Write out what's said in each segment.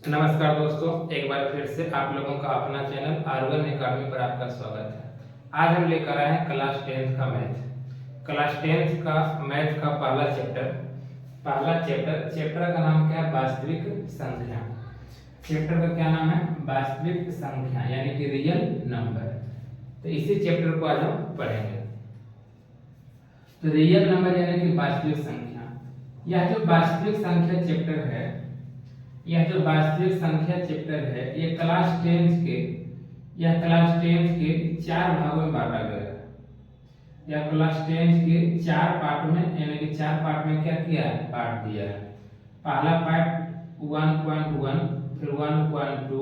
नमस्कार दोस्तों, एक बार फिर से आप लोगों का अपना चैनल R1 अकेडमी पर आपका स्वागत है। आज हम लेकर आए हैं क्लास 10th का मैथ। क्लास 10th का मैथ का पहला चैप्टर का नाम क्या है? वास्तविक संख्या। चैप्टर का क्या नाम है? वास्तविक संख्या यानी कि रियल नंबर। तो इसी चैप्टर को आज हम पढ़ेंगे। तो रियल नंबर यानी कि वास्तविक संख्या। यह जो वास्तविक संख्या चैप्टर है, ये क्लास 10th के 4 भागों में बांटा गया है। यह क्लास 10th के 4 पार्ट में यानी कि 4 पार्ट में क्या किया है? बांट दिया है। पहला पार्ट 1.1, फिर 1.2,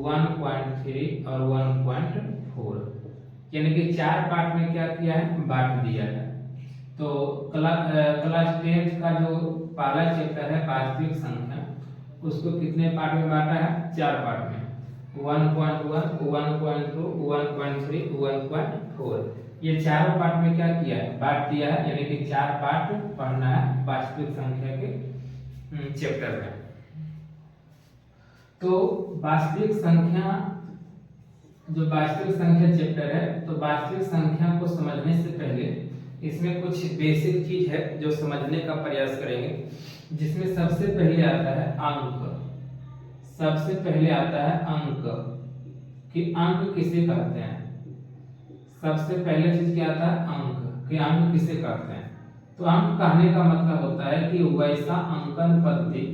1.3 और 1.4 यानी कि 4 पार्ट में क्या किया है? बांट दिया है। तो क्लास 10th का जो पहला चैप्टर है वास्तविक संख्या, उसको कितने पार्ट में बांटा है? 4 पार्ट में। 1.1, 1.2, 1.3, 1.4 ये चारों पार्ट में क्या किया है? बांट दिया है। यानी कि 4 पार्ट पढ़ना है वास्तविक संख्या के चैप्टर में। तो वास्तविक संख्या चैप्टर है, तो वास्तविक संख्या को समझने से पहले इसमें कुछ बेसिक चीज है जो समझने का प्रयास करेंगे, जिसमें सबसे पहले आता है अंक। कि अंक किसे कहते हैं? सबसे पहले चीज क्या आता है? अंक। कि अंक किसे कहते हैं? तो अंक कहने का मतलब होता है कि वैसा अंकन पद्धति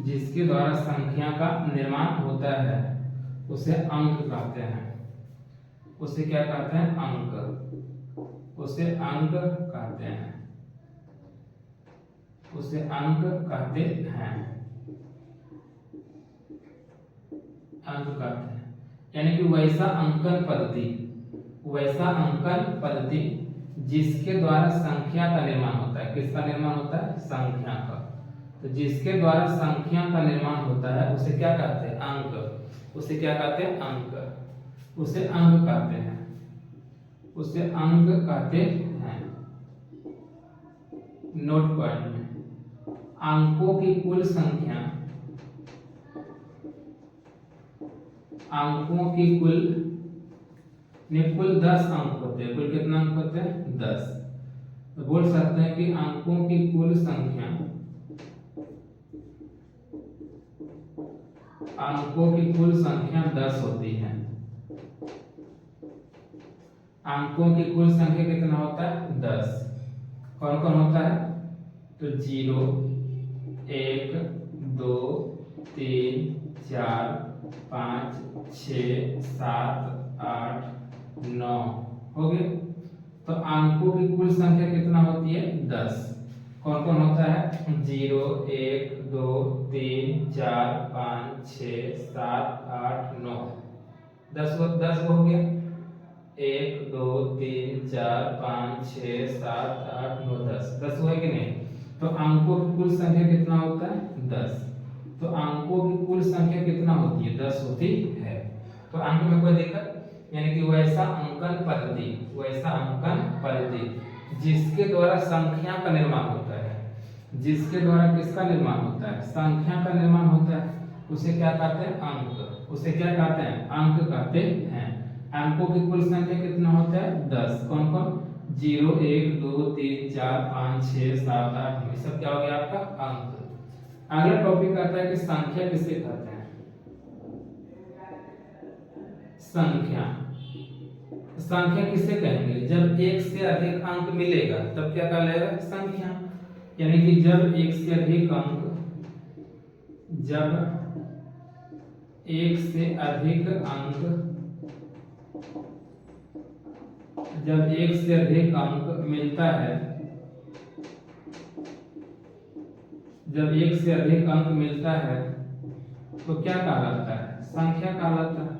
जिसके द्वारा संख्या का निर्माण होता है, उसे अंक कहते हैं। उसे क्या कहते हैं? अंक। उसे अंक कहते हैं। यानी कि वैसा अंकन पद्धति जिसके द्वारा संख्या का निर्माण होता है। किसका निर्माण होता है? संख्या का। तो जिसके द्वारा संख्या का निर्माण होता है उसे क्या कहते हैं? अंक। उसे क्या कहते हैं? अंक। उसे अंक कहते हैं। नोट पॉइंट में अंकों की कुल संख्या, कुल 10 अंक होते हैं। कुल कितना अंक होते हैं? 10। तो बोल सकते हैं कि अंकों की कुल संख्या 10 होती है। अंकों की कुल संख्या कितना होता है? 10। कौन कौन होता है? तो 0, 1, 2, 3, 4, 5, 6, 7, 8, 9 हो गए। तो अंकों की कुल संख्या कितना होती है? 10। कौन कौन होता है? 0, 1, 2, 3, 4, 5, 6, 7, 8, 9। 10 हो गया। 1, 2, 3, 4, 5, 6, 7, 8, 9, 10 हुआ कि नहीं? तो अंकों की कुल संख्या कितना होता है? 10। तो अंकों की कुल संख्या कितना होती है? 10 होती है। तो अंक में कोई दिक्कत, यानी कि वैसा अंकन पद्धति जिसके द्वारा संख्या का निर्माण होता है। जिसके द्वारा किसका निर्माण होता है? संख्या का निर्माण होता है। उसे क्या कहते हैं? अंक। उसे क्या कहते हैं? अंक कहते हैं। अंकों की कुल संख्या कितना होता है? 10। कौन कौन? 0, 1, 2, 3, 4, 5, 6, 7, 8, 9 सब क्या हो गया? आपका अंक। अगला टॉपिक आता है कि संख्या किसे कहते हैं? संख्या किसे कहेंगे? जब एक से अधिक अंक मिलेगा तब क्या कहलाएगा? संख्या। यानी कि जब एक से अधिक अंक मिलता है, तो क्या कहलाता है? संख्या कहलाता है।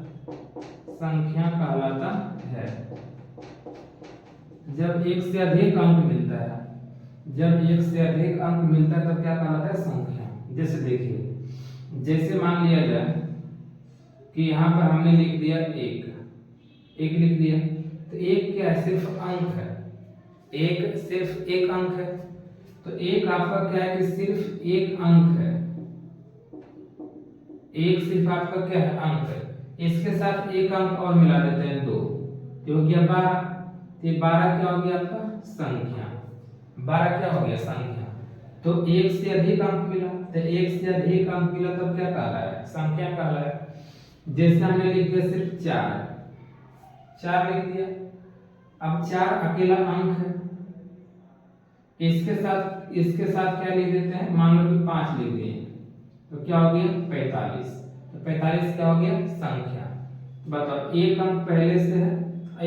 संख्या कहलाता है। जब एक से अधिक अंक मिलता है, जब एक से अधिक अंक मिलता है तब क्या कहलाता है? संख्या। जैसे देखिए, जैसे मान लिया जाए कि यहाँ पर हमने लिख दिया एक लिख दिया, तो एक क्या है? सिर्फ अंक है, एक सिर्फ एक अंक है। तो एक आपका क्या है कि सिर्फ एक अंक है, एक सिर्फ आपका क्या है? अंक है। इसके साथ एक अंक और मिला देते हैं 2, ये हो गया 12। ये 12 क्या हो गया आपका? संख्या। 12 क्या हो गया? संख्या। तो एक से अधिक अंक मिला, तो एक से अधिक अंक मिला तब क्या कहला है? संख्या कहला है। जैसे हमने लिख दिया सिर्फ 4 लिख दिया। अब 4 अकेला अंक है, इसके साथ क्या लिख देते हैं? मान लो कि 5 लिख दिए, तो क्या हो गया? 45। तो 45 क्या हो गया? संख्या। बताओ, एक अंक पहले से है,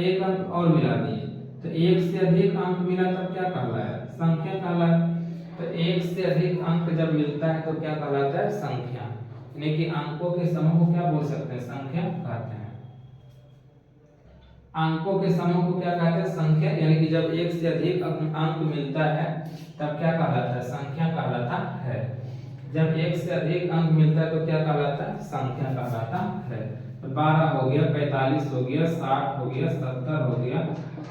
एक अंक और मिला दिए, तो एक से अधिक अंक मिला तब क्या कहला है? संख्या कहला है। तो एक से अधिक अंक जब मिलता है तो क्या कहलाता है? संख्या। यानी कि अंकों के समूह को क्या बोल सकते हैं? संख्या कहते हैं। अंकों के समूह को क्या कहते हैं? संख्या। यानी कि जब एक से अधिक अंक मिलता है तब क्या कहलाता है? संख्या कहलाता है। जब एक से अधिक अंक मिलता है तो क्या कहलाता है? संख्या कहलाता है। तो 12 हो गया, 45 हो गया, 60 हो गया, 70 हो गया,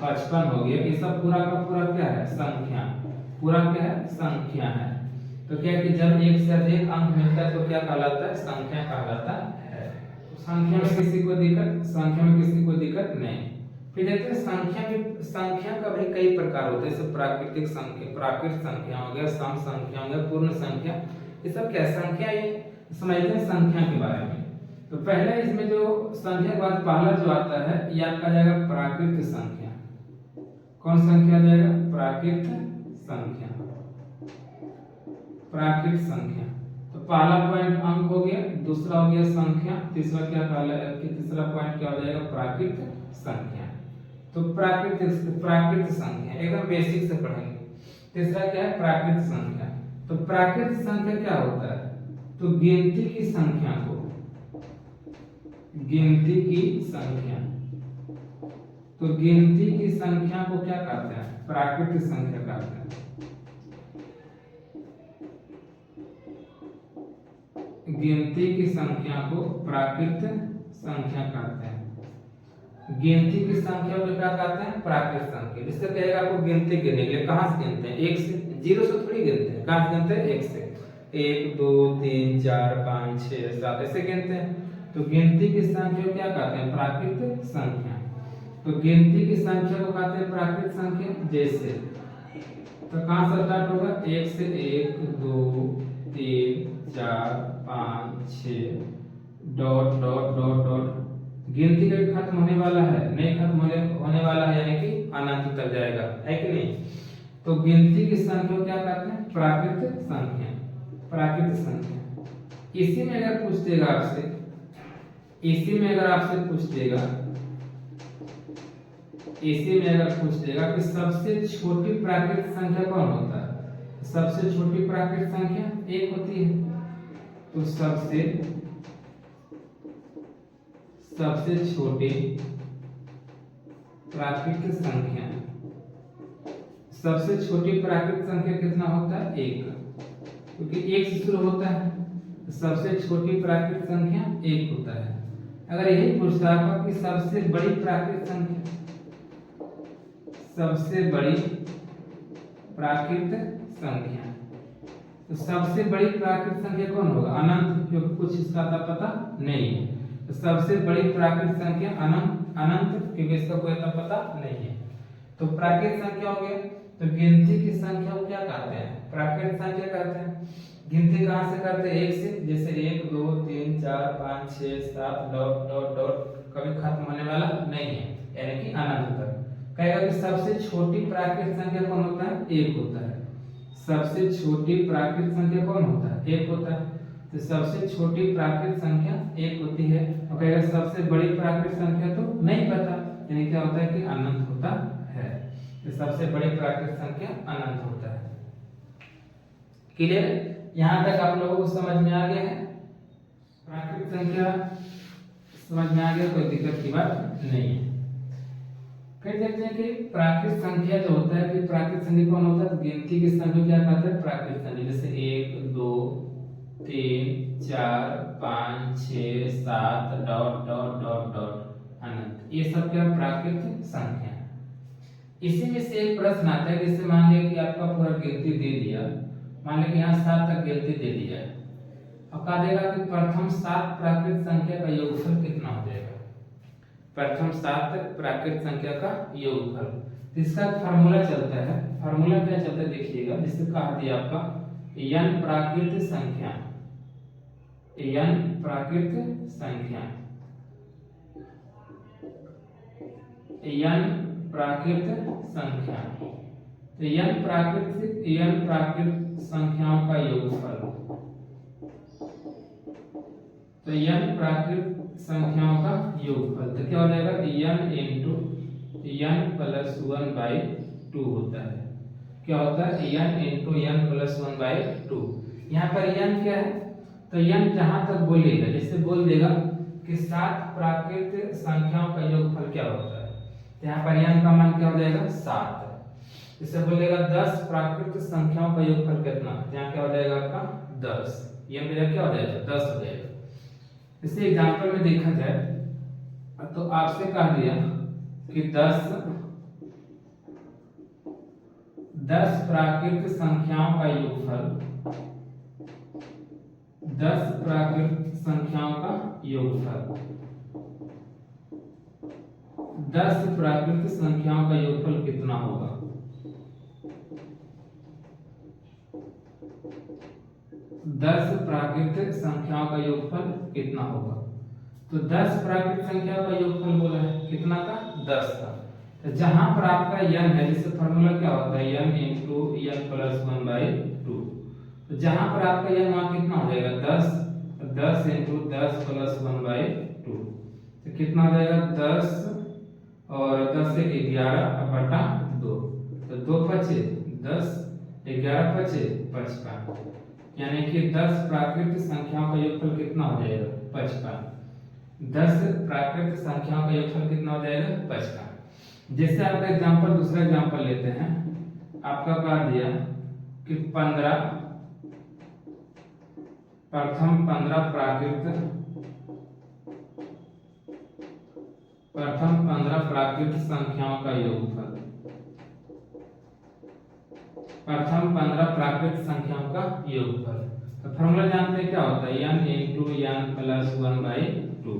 55 हो गया, ये सब पूरा का पूरा क्या है? संख्या। पूरा क्या है? संख्या है। तो क्या कि जब एक से अधिक अंक मिलता है तो क्या कहलाता है? संख्या कहलाता है। संख्या में किसी को दिक्कत नहीं। फिर देखते हैं संख्या का भी कई प्रकार होते हैं, जैसे प्राकृतिक संख्या, प्राकृत संख्या हो गया, सम संख्या हो गया, पूर्ण संख्या। ये सब क्या संख्या? ये समझते हैं संख्या के बारे में। तो पहले इसमें जो संख्या के बाद पहला जो आता है ये आपका जाएगा प्राकृत संख्या। कौन संख्या आ जाएगा? प्राकृत संख्या। प्राकृत संख्या। तो पहला पॉइंट अंक हो गया, दूसरा हो गया संख्या, तीसरा क्या कहलाएगा? तीसरा पॉइंट क्या हो जाएगा? प्राकृत संख्या। तो प्राकृत संख्या एकदम बेसिक से पढ़ेंगे। तीसरा क्या है? प्राकृत संख्या। तो प्राकृत संख्या क्या होता है? तो गिनती की संख्या को, गिनती की संख्या, तो गिनती की संख्या को क्या कहते हैं? प्राकृत संख्या कहते हैं। गिनती की संख्या को प्राकृत संख्या कहते हैं। गिनती की संख्या को क्या कहते हैं? प्राकृत संख्या। जिससे कहेगा आपको गिनती गिनने के लिए कहां से गिनते हैं? 1 से, 0 से थोड़ी गिनते हैं। कहां से गिनते हैं? 1 से। 1 2 3 4 5 6 7 ऐसे गिनते हैं। तो गिनती की संख्या को क्या कहते हैं? प्राकृत संख्या। तो गिनती की संख्या को कहते हैं प्राकृत संख्या। जैसे तो कहां से स्टार्ट होगा? 1 से 1 2 3 4 5 6 डॉट डॉट डॉट डॉट। गिनती कभी खत्म होने वाला है? नहीं खत्म होने वाला है, यानी कि अनंत तक जाएगा, है कि नहीं? तो गिनती की संख्या को क्या कहते हैं? प्राकृत संख्या। प्राकृत संख्या। इसी में अगर पूछ देगा आपसे, इसी में अगर पूछ देगा कि सबसे छोटी प्राकृत संख्या कौन होता है? सबसे छोटी प्राकृत संख्या 1 होती है। तो सबसे छोटी प्राकृत संख्या, सबसे छोटी प्राकृत संख्या कितना होता है? 1, क्योंकि 1 से शुरू होता है। तो सबसे छोटी प्राकृत संख्या 1 होता है। अगर यही पूछता आपका कि सबसे बड़ी प्राकृत संख्या, सबसे बड़ी प्राकृत संख्या, तो सबसे बड़ी प्राकृत संख्या कौन होगा? अनंत, क्योंकि कुछ इसका पता नहीं है। तो सबसे बड़ी प्राकृत संख्या अनंत, क्योंकि इसका कोई पता नहीं है। तो प्राकृत संख्या हो गया। तो गिनती की संख्या को क्या कहते हैं? प्राकृत संख्या कहते हैं। गिनती कहां से करते हैं? 1 से। जैसे 1 2 3 4 5 6 7 डॉट डॉट डॉट, कभी खत्म होने वाला नहीं है, यानी कि अनंत तक। कहेगा कि सबसे छोटी प्राकृत संख्या कौन होता है? 1 होता है। सबसे छोटी प्राकृत संख्या कौन होता है? 1 होता है। तो सबसे छोटी प्राकृत संख्या 1 होती है। और कहेगा सबसे बड़ी प्राकृत संख्या तो नहीं पता, यानी क्या होता है कि अनंत होता है। तो सबसे बड़ी प्राकृत संख्या अनंत होता है। क्लियर? यहां तक आप लोगों को समझ में आ गया है? प्राकृत संख्या समझ में आ गया, कोई दिक्कत की बात नहीं है। फिर देखते हैं कि प्राकृत संख्या जो होता है कि प्राकृत संख्या कौन होता है, तो गिनती की संख्या क्या कहते हैं प्राकृत संख्या, जैसे 1 2 3 4 5 6 7 डॉट डॉट डॉट डॉट अनंत, ये सब क्या प्राकृत संख्या। इसी में से एक प्रश्न आता है, जैसे मान लिया कि आपका पूरा गिनती दे दिया, मान लिया कि यहाँ 7 तक गिनती दे दिया है, अब कहा देगा कि प्रथम 7 प्राकृत संख्या का योगफल कितना हो जाएगा, प्रथम 7 प्राकृत संख्या का योगफल। तो इसका फार्मूला चलता है, फार्मूला क्या चलता है देखिएगा, जिससे कहा दिया आपका n प्राकृत संख्या, n प्राकृत संख्या, n प्राकृत संख्या, तो n प्राकृत संख्याओं का योगफल, तो n प्राकृत संख्याओं का योगफल तो क्या हो जाएगा, n इंटू n प्लस 1/2 होता है। क्या होता है, n इंटू n प्लस 1/2। यहाँ पर n क्या है, तो n जहां तक बोलेगा, जैसे बोल देगा कि 7 प्राकृत संख्याओं का योगफल क्या होता है, यहाँ पर n का मान क्या हो जाएगा 7। जैसे बोलेगा 10 प्राकृत संख्याओं का योगफल कितना, यहाँ क्या हो जाएगा आपका 10, n का क्या हो जाएगा 10 हो जाएगा। इसे एग्जांपल में देखा जाए तो आपसे कहा दिया कि 10 प्राकृत संख्याओं का योगफल, 10 प्राकृत संख्याओं का योगफल, 10 प्राकृत संख्याओं का योगफल कितना होगा, 10 प्राकृत संख्याओं का योगफल कितना होगा। तो 10 प्राकृत संख्याओं का योगफल बोला है कितना का 10 का, तो जहां पर आपका n है, जिससे फार्मूला क्या होता है n इंटू n प्लस 1/2, तो जहां पर आपका n वहां कितना हो जाएगा 10, तो 10 इंटू 10 प्लस 1/2, तो कितना हो जाएगा 10 और 10 से 11/2, तो 2 पचे 10, 11 पचे 55, यानी कि 10 प्राकृत संख्याओं का योगफल कितना हो जाएगा 55। 10 प्राकृत संख्याओं का योगफल कितना हो जाएगा 55। जैसे आपका एग्जांपल, दूसरा एग्जांपल लेते हैं, आपका कहा दिया कि 15 प्रथम 15 प्राकृत संख्याओं का योगफल, प्रथम 15 प्राकृत संख्याओं का योगफल। तो फॉर्मूला जानते हैं क्या होता है n इंटू n प्लस 1/2।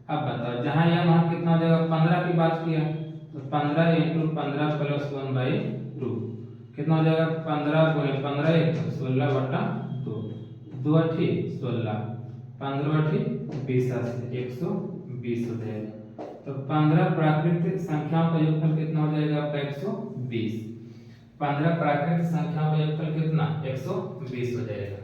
अब बताओ जहां n वहां कितना हो जाएगा, 15 की बात किया तो 15 इंटू 15 प्लस 1/2 कितना हो जाएगा, 15 गुणे 15 16/2, 2 8 16, 15 8 20 से 120 हो जाएगा। तो 15 प्राकृत संख्याओं का योगफल कितना हो जाएगा आपका 120। 15 प्राकृत संख्याओं का योगफल कितना 120 हो जाएगा।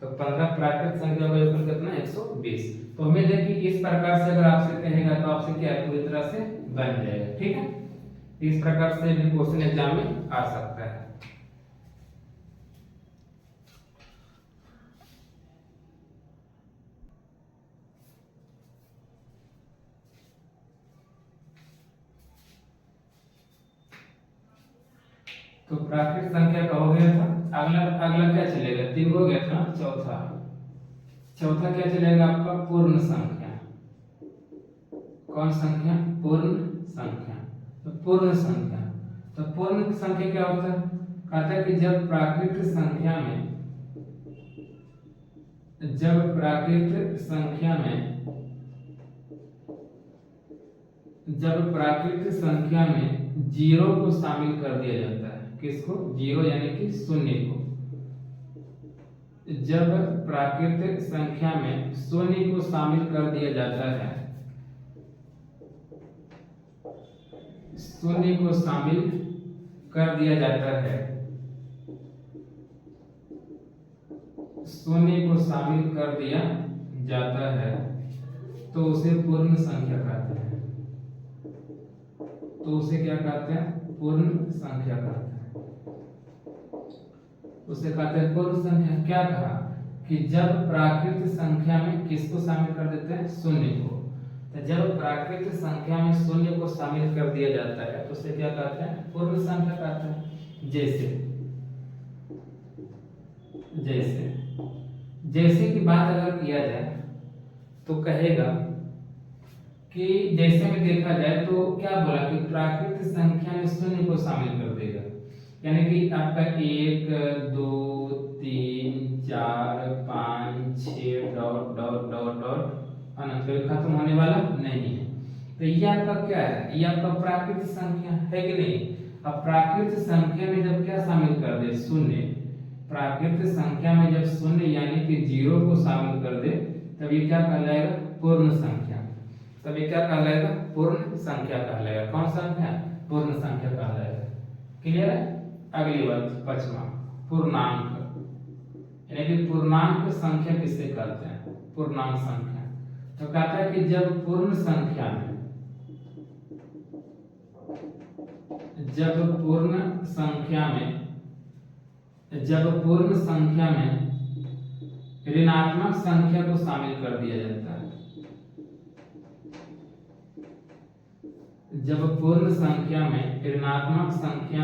तो 15 प्राकृत संख्याओं का योगफल कितना 120। तो उम्मीद है कि इस प्रकार से अगर आपसे कहेगा तो आपसे क्या है पूरी तरह से बन जाएगा। ठीक है, इस प्रकार से भी क्वेश्चन एग्जाम में आ सकता है। तो प्राकृत संख्या का हो गया था। अगला अगला क्या चलेगा, 3 हो गया था। चौथा क्या चलेगा आपका पूर्ण संख्या। कौन संख्या, पूर्ण संख्या। तो पूर्ण संख्या, तो पूर्ण संख्या क्या होता है, कहता है कि जब प्राकृत संख्या में जीरो को शामिल कर दिया जाता है। किसको, जीरो यानी कि शून्य को। जब प्राकृत संख्या में शून्य को शामिल कर दिया जाता है, शून्य को शामिल कर दिया जाता है, शून्य को शामिल कर दिया जाता है तो उसे पूर्ण संख्या कहते हैं। तो उसे क्या कहते हैं, पूर्ण संख्या कहते हैं। उसे कहते हैं पूर्ण संख्या। क्या कहा कि जब प्राकृत संख्या में किसको शामिल कर देते हैं, शून्य को। तो जब प्राकृत संख्या में शून्य को शामिल कर दिया जाता है तो उसे क्या कहते हैं, पूर्ण संख्या कहते हैं। जैसे की बात अगर किया जाए तो कहेगा कि जैसे में देखा जाए तो क्या बोला कि प्राकृत संख्या में शून्य को शामिल कर देगा, यानी कि आपका 1 2 3 4 5 6 डॉट डॉट डॉट डॉट अनंत खत्म होने वाला नहीं है। तो ये आपका क्या है, ये आपका प्राकृत संख्या है कि नहीं। अब प्राकृत संख्या में जब क्या शामिल कर दे, शून्य, प्राकृत संख्या में जब शून्य यानी कि 0 को शामिल कर दे तब ये क्या कहलाएगा, पूर्ण संख्या। तब ये क्या कहलाएगा, पूर्ण संख्या कहलाएगा। कौन संख्या, पूर्ण संख्या कहलाएगा। क्लियर है। अगली बात 5वां, पूर्णांक, यानी कि पूर्णांक संख्या किसे कहते हैं, पूर्णांक संख्या। तो कहता है कि जब पूर्ण संख्या में ऋणात्मक संख्या को शामिल कर दिया जाता है, जब पूर्ण संख्या में ऋणात्मक संख्या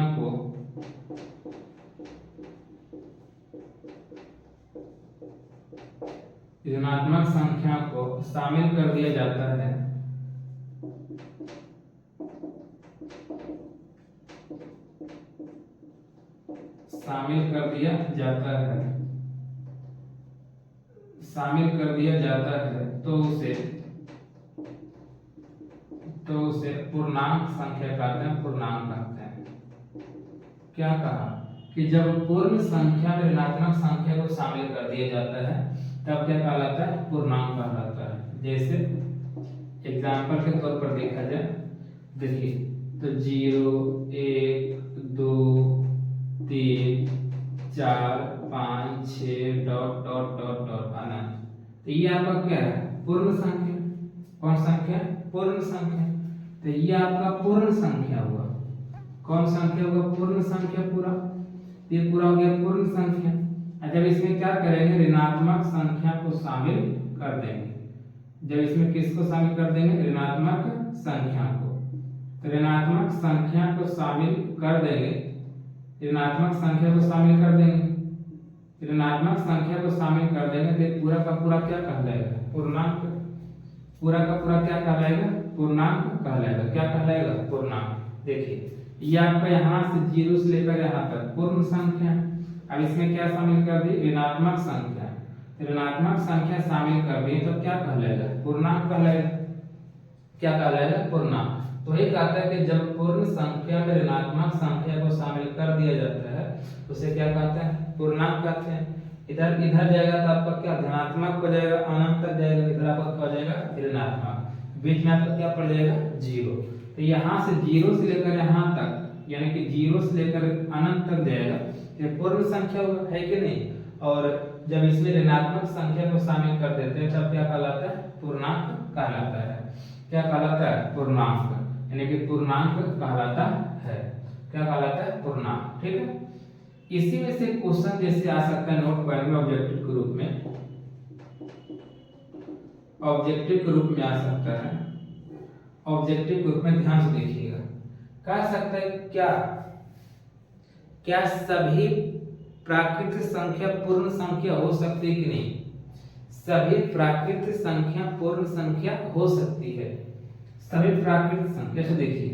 को शामिल कर दिया जाता है तो उसे पूर्णांक संख्या कहते हैं, पूर्णांक कहते हैं। क्या कहा कि जब पूर्ण संख्या में ऋणात्मक संख्या को शामिल कर दिया जाता है तब क्या कहलाता है, पूर्णांक कहलाता है। जैसे एग्जाम्पल के तौर पर देखा जाए, देखिए तो 0 1 2 3 4 5 6 डॉट डॉट डॉट डॉट अनंत। तो ये आपका क्या है, पूर्ण संख्या। कौन संख्या, पूर्ण संख्या। तो ये आपका पूर्ण संख्या हुआ। कौन संख्या हुआ, पूर्ण संख्या। पूरा ये पूरा हो गया पूर्ण संख्या। जब इसमें क्या करेंगे, ऋणात्मक संख्या को शामिल कर देंगे। जब इसमें किसको शामिल कर देंगे, ऋणात्मक संख्या को। तो ऋणात्मक संख्या को शामिल कर देंगे, ऋणात्मक संख्या को शामिल कर देंगे, ऋणात्मक संख्या को शामिल कर देंगे तो पूरा का पूरा क्या कहलाएगा, पूर्णांक। पूरा का पूरा क्या कहलाएगा, पूर्णांक कहलाएगा। क्या कहलाएगा, पूर्णांक। देखिए ये आपका यहाँ से 0 से लेकर यहाँ तक पूर्ण संख्या। अब इसमें क्या शामिल कर दी, ऋणात्मक संख्या। ऋणात्मक संख्या शामिल कर दी तो क्या कहलाएगा, पूर्णांक कहलाएगा। क्या कहलाएगा, पूर्णांक। तो ये कहता है कि जब पूर्ण संख्या में ऋणात्मक संख्या को शामिल कर दिया जाता है उसे क्या कहते हैं, पूर्णांक कहते हैं। इधर जाएगा तो आपका क्या धनात्मक हो जाएगा, अनंत तक जाएगा, इधर आपका क्या हो जाएगा, ऋणात्मक। बीच में आपका क्या पड़ जाएगा, 0। तो यहाँ से 0 से लेकर यहाँ तक, यानी कि 0 से लेकर अनंत तक जाएगा, ये पूर्ण संख्या है कि नहीं। और जब इसमें ऋणात्मक संख्या को शामिल कर देते हैं तब क्या कहलाता है, पूर्णांक कहलाता है। क्या कहलाता है, पूर्णांक, यानी कि पूर्णांक कहलाता है। क्या कहलाता है, पूर्णांक। ठीक है। इसी में से क्वेश्चन जैसे आ सकता है नोट पॉइंट में, ऑब्जेक्टिव के रूप में, ऑब्जेक्टिव के रूप में आ सकता है। ऑब्जेक्टिव के रूप में ध्यान से देखिएगा, कह सकता है क्या सभी प्राकृत संख्या पूर्ण संख्या हो सकती है कि नहीं। सभी प्राकृत संख्या पूर्ण संख्या हो सकती है। सभी प्राकृत संख्या से देखिए,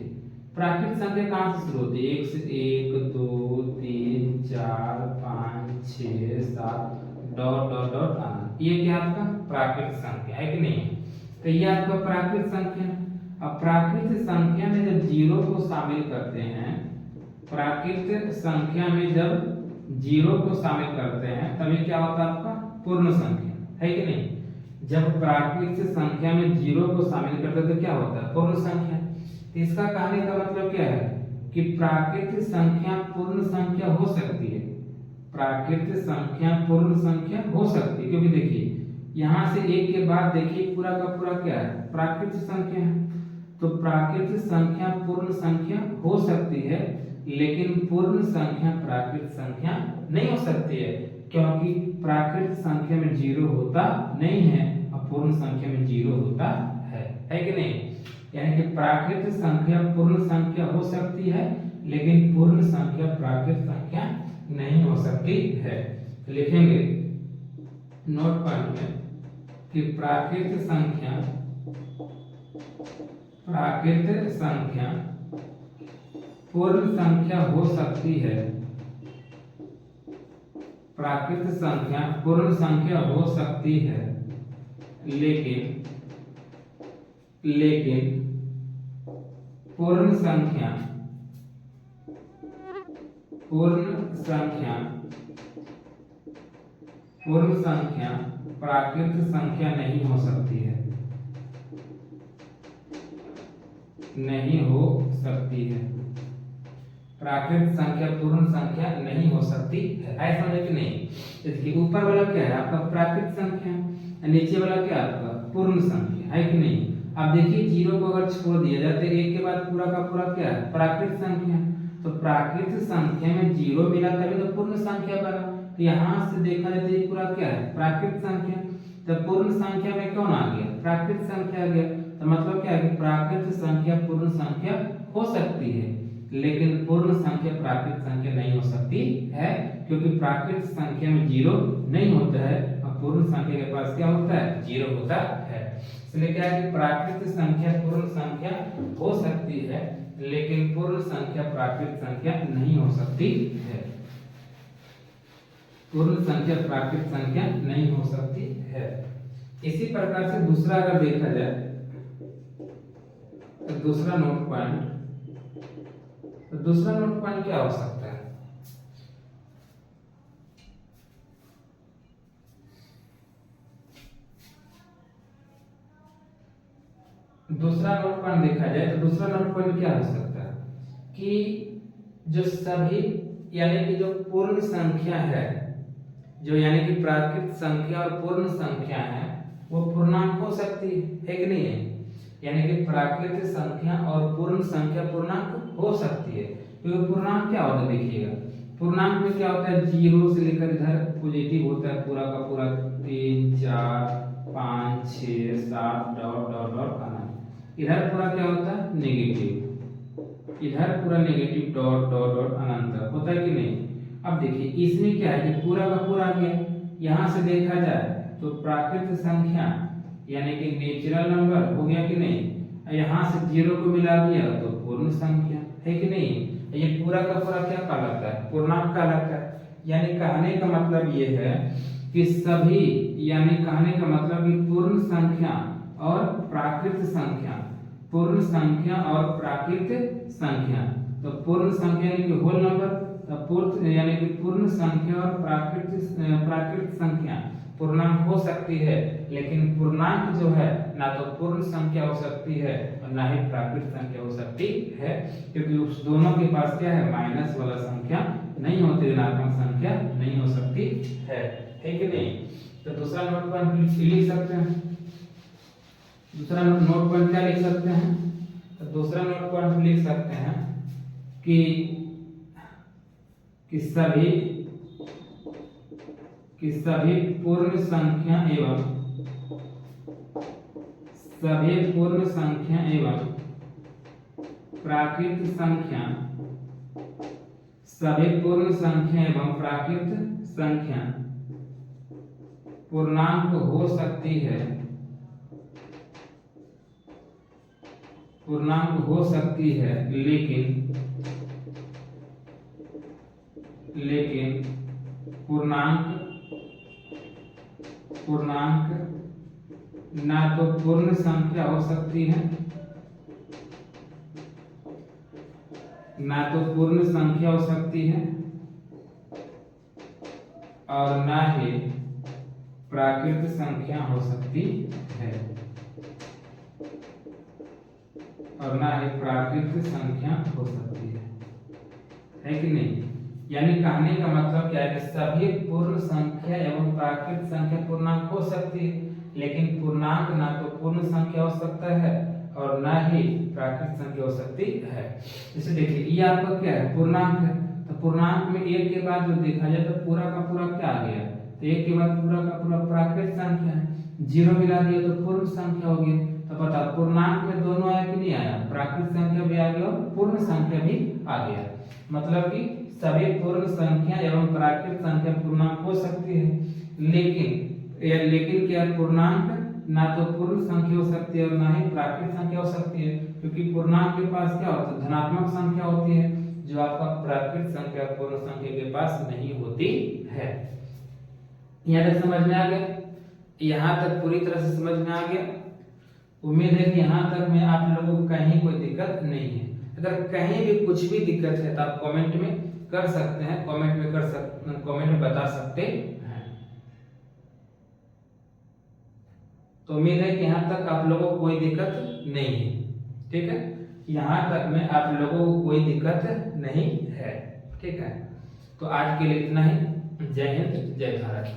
प्राकृत संख्या कहां से शुरू होती है, 1 से 1 2 3 4 5 6 7 डॉट डॉट डॉट अनंत। ये क्या आपका प्राकृत संख्या है कि नहीं। तो ये आपका प्राकृत संख्या। अब प्राकृत संख्या में जब 0 को शामिल करते हैं, प्राकृत संख्या में जब 0 को शामिल करते हैं तभी क्या होता है, आपका पूर्ण संख्या है कि नहीं। जब प्राकृत संख्या में 0 को शामिल करते हैं तो क्या होता है, पूर्ण संख्या। तो इसका कहने का मतलब क्या है कि प्राकृत संख्या पूर्ण संख्या हो सकती है। प्राकृत संख्या पूर्ण संख्या हो सकती है, क्योंकि देखिए यहाँ से 1 के बाद देखिए पूरा का पूरा क्या है, प्राकृत संख्या है। तो प्राकृत संख्या पूर्ण संख्या हो सकती है, लेकिन पूर्ण संख्या प्राकृत संख्या नहीं हो सकती है। क्योंकि प्राकृत संख्या में जीरो होता नहीं है और पूर्ण संख्या में जीरो होता है कि नहीं? यानी कि प्राकृत संख्या पूर्ण संख्या हो सकती है लेकिन पूर्ण संख्या प्राकृत संख्या नहीं हो सकती है। तो लिखेंगे नोट पॉइंट में कि प्राकृत संख्या पूर्ण संख्या हो सकती है, प्राकृत संख्या पूर्ण संख्या हो सकती है, लेकिन पूर्ण संख्या प्राकृत संख्या नहीं हो सकती है, प्राकृत संख्या पूर्ण संख्या नहीं हो सकती है। ऐसा समझे कि नहीं? देखिए ऊपर वाला क्या है आपका प्राकृत संख्या, नीचे वाला क्या है आपका पूर्ण संख्या, है कि नहीं? अब देखिए जीरो को अगर छोड़ दिया जाए तो एक के बाद पूरा का पूरा क्या है प्राकृत संख्या, तो प्राकृत संख्या में जीरो मिला तभी तो पूर्ण संख्या बना। तो यहाँ से देखा जाए तो ये पूरा क्या है प्राकृत संख्या, तो पूर्ण संख्या में कौन आ गया प्राकृत संख्या आ गया। तो मतलब क्या है कि प्राकृत संख्या पूर्ण संख्या हो सकती है लेकिन पूर्ण संख्या प्राकृत संख्या नहीं हो सकती है, क्योंकि प्राकृत संख्या में जीरो नहीं होता है और पूर्ण संख्या के पास क्या होता है जीरो होता है। इसलिए क्या है कि प्राकृत संख्या पूर्ण संख्या हो सकती है लेकिन पूर्ण संख्या प्राकृत संख्या नहीं हो सकती है, पूर्ण संख्या प्राकृत संख्या नहीं हो सकती है। इसी प्रकार से दूसरा अगर देखा जाए तो दूसरा नोट पॉइंट क्या हो सकता है? दूसरा नोट पॉइंट देखा जाए तो दूसरा नोट पॉइंट क्या हो सकता है कि जो सभी यानी कि जो पूर्ण संख्या है, जो यानी कि प्राकृत संख्या और पूर्ण संख्या है वो पूर्णांक हो सकती है कि नहीं है? यानी कि प्राकृत संख्या और पूर्ण संख्या पूर्णांक हो सकती है, क्योंकि पूर्णांक क्या होता है देखिएगा, पूर्णांक में क्या होता है जीरो से लेकर इधर पॉजिटिव होता है पूरा का पूरा 3 4 5 6 7 डॉट डॉट डॉट आना, इधर पूरा क्या होता है नेगेटिव, इधर पूरा नेगेटिव डॉट डॉट डॉट अनंत होता है कि नहीं? अब देखिए इसमें क्या है कि पूरा का पूरा आ गया। यहाँ से देखा जाए तो प्राकृत संख्या यानी कि नेचुरल नंबर हो गया कि नहीं, यहाँ से जीरो को मिला दिया तो पूर्ण संख्या है कि नहीं? ये पूरा का पूरा क्या कहलाता है पूर्णांक कहलाता है। यानी कहने का मतलब ये है कि सभी, यानी कहने का मतलब कि पूर्ण संख्या और प्राकृत संख्या, पूर्ण संख्या और प्राकृत संख्या, तो पूर्ण संख्या यानी कि होल नंबर, पूर्ण यानी कि पूर्ण संख्या और प्राकृत संख्या पूर्णांक हो सकती है, लेकिन पूर्णांक जो है ना तो पूर्ण संख्या हो सकती है और ना ही प्राकृत संख्या हो सकती है, क्योंकि उस दोनों के पास क्या है माइनस वाला संख्या नहीं होती, ऋणात्मक संख्या नहीं हो सकती है कि नहीं? तो दूसरा नोट पॉइंट लिख सकते हैं, दूसरा नोट पॉइंट क्या लिख सकते हैं? तो दूसरा नोट पॉइंट लिख सकते हैं कि सभी पूर्ण संख्या एवं प्राकृत संख्या, सभी पूर्ण संख्या एवं प्राकृत संख्या पूर्णांक हो सकती है, पूर्णांक हो सकती है, लेकिन पूर्णांक ना तो पूर्ण संख्या हो सकती है, ना तो पूर्ण संख्या हो सकती है और ना ही प्राकृत संख्या हो सकती है, और ना ही प्राकृत संख्या हो सकती है कि नहीं? यानी कहने का मतलब क्या है कि सभी पूर्ण संख्या एवं प्राकृत संख्या पूर्णांक हो सकती है, लेकिन पूर्णांक ना तो पूर्ण संख्या हो सकता है और ना ही प्राकृत संख्या हो सकती है। जैसे देखिए ये आपका क्या है पूर्णांक है, तो पूर्णांक में एक के बाद जो देखा जाए तो पूरा का पूरा क्या आ गया, तो एक के बाद पूरा का पूरा प्राकृत संख्या है, जीरो मिला दिया तो पूर्ण संख्या हो गई। तो पता पूर्णांक में दोनों आया कि नहीं आया, प्राकृत संख्या भी आ गया और पूर्ण संख्या भी आ गया। मतलब कि सभी पूर्ण संख्या एवं प्राकृत संख्या पूर्णांक हो सकती है, लेकिन क्या पूर्णांक ना तो पूर्ण संख्या हो सकती है और ना ही प्राकृत संख्या हो सकती है, क्योंकि पूर्णांक के पास क्या होता है, धनात्मक संख्या होती है, जो आपका प्राकृत संख्या पूर्ण संख्या के पास नहीं होती है। यहाँ तक समझ में आ गया, यहाँ तक पूरी तरह से समझ में आ गया। उम्मीद है कि यहाँ तक में आप लोगों को कहीं कोई दिक्कत नहीं है। अगर कहीं भी कुछ भी दिक्कत है तो आप कमेंट में कर सकते हैं, कमेंट में बता सकते हैं। तो उम्मीद है कि यहाँ तक आप लोगों को कोई दिक्कत नहीं है। ठीक है, यहाँ तक में आप लोगों को कोई दिक्कत नहीं है। ठीक है, तो आज के लिए इतना ही। जय हिंद, जय भारत।